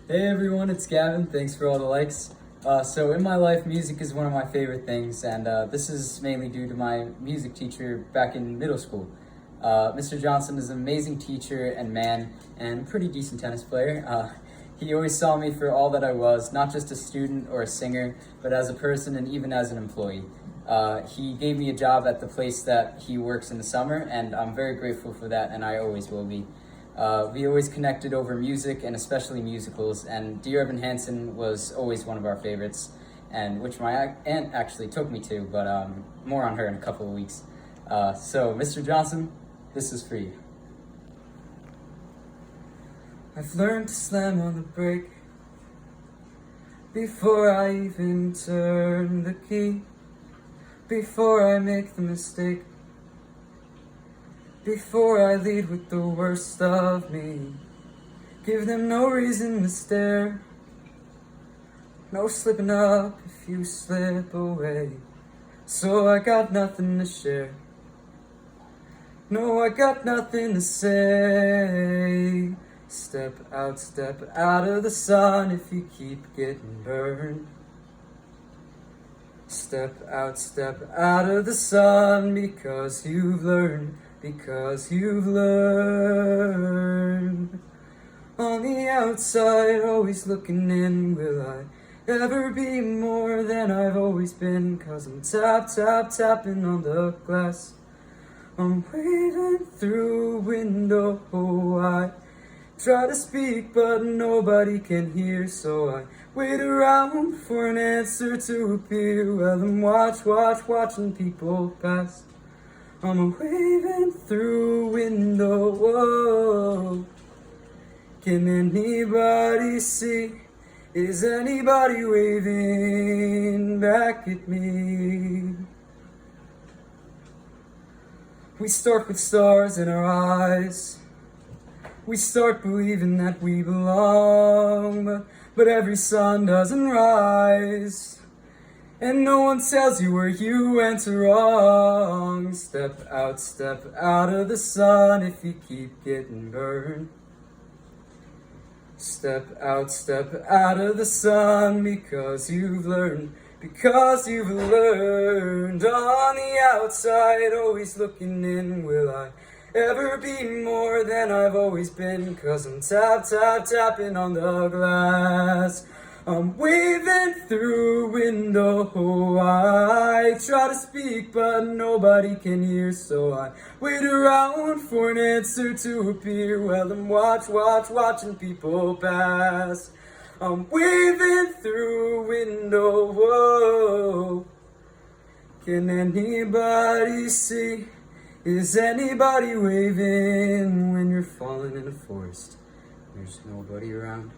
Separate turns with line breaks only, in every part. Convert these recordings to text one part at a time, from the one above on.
Hey everyone, it's Gavin. Thanks for all the likes. So in my life, music is one of my favorite things, and this is mainly due to my music teacher back in middle school. Mr. Johnson is an amazing teacher and man, and a pretty decent tennis player. He always saw me for all that I was, not just a student or a singer, but as a person and even as an employee. He gave me a job at the place that he works in the summer, and I'm very grateful for that, and I always will be. We always connected over music and especially musicals, and Dear Evan Hansen was always one of our favorites, and which my aunt actually took me to, but more on her in a couple of weeks. So, Mr. Johnson, this is for you. I've learned to slam on the brake before I even turn the key, before I make the mistake, before I lead with the worst of me. Give them no reason to stare, no slipping up if you slip away. So I got nothing to share, no, I got nothing to say. Step out of the sun if you keep getting burned. Step out of the sun because you've learned. Because you've learned. On the outside, always looking in, will I ever be more than I've always been? 'Cause I'm tapping on the glass. I'm waving through a window. I try to speak, but nobody can hear, so I wait around for an answer to appear. Well, I'm watching people pass. I'm waving through a window. Whoa. Can anybody see? Is anybody waving back at me? We start with stars in our eyes. We start believing that we belong, but every sun doesn't rise. And no one tells you where you went wrong. Step out of the sun if you keep getting burned. Step out of the sun because you've learned. Because you've learned. On the outside, always looking in, will I ever be more than I've always been? 'Cause I'm tapping on the glass. I'm waving through a window. I try to speak, but nobody can hear, so I wait around for an answer to appear. Well, I'm watching people pass. I'm waving through a window. Whoa. Can anybody see? Is anybody waving when you're falling in a forest? There's nobody around.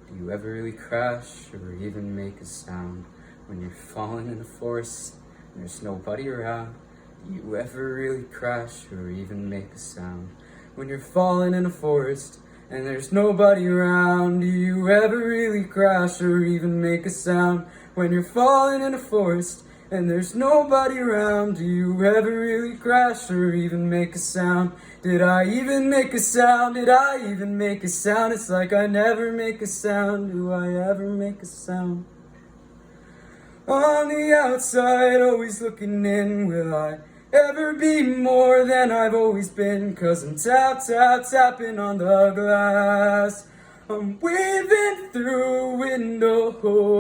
Do you ever really crash or even make a sound when you're falling in the forest and there's nobody around? Do you ever really crash or even make a sound when you're falling in a forest and there's nobody around? Do you ever really crash or even make a sound when you're falling in a forest and there's nobody around? Do you ever really crash or even make a sound? Did I even make a sound? Did I even make a sound? It's like I never make a sound. Do I ever make a sound? On the outside, always looking in, will I ever be more than I've always been? 'Cause I'm tapping on the glass. I'm waving through a window.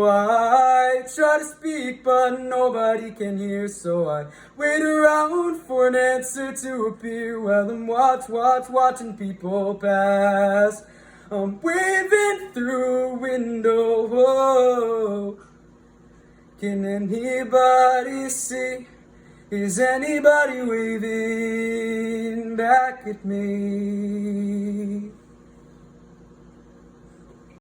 I try to speak, but nobody can hear, so I wait around for an answer to appear. Well, I'm watching people pass. I'm waving through a window. Whoa. Can anybody see? Is anybody waving back at me?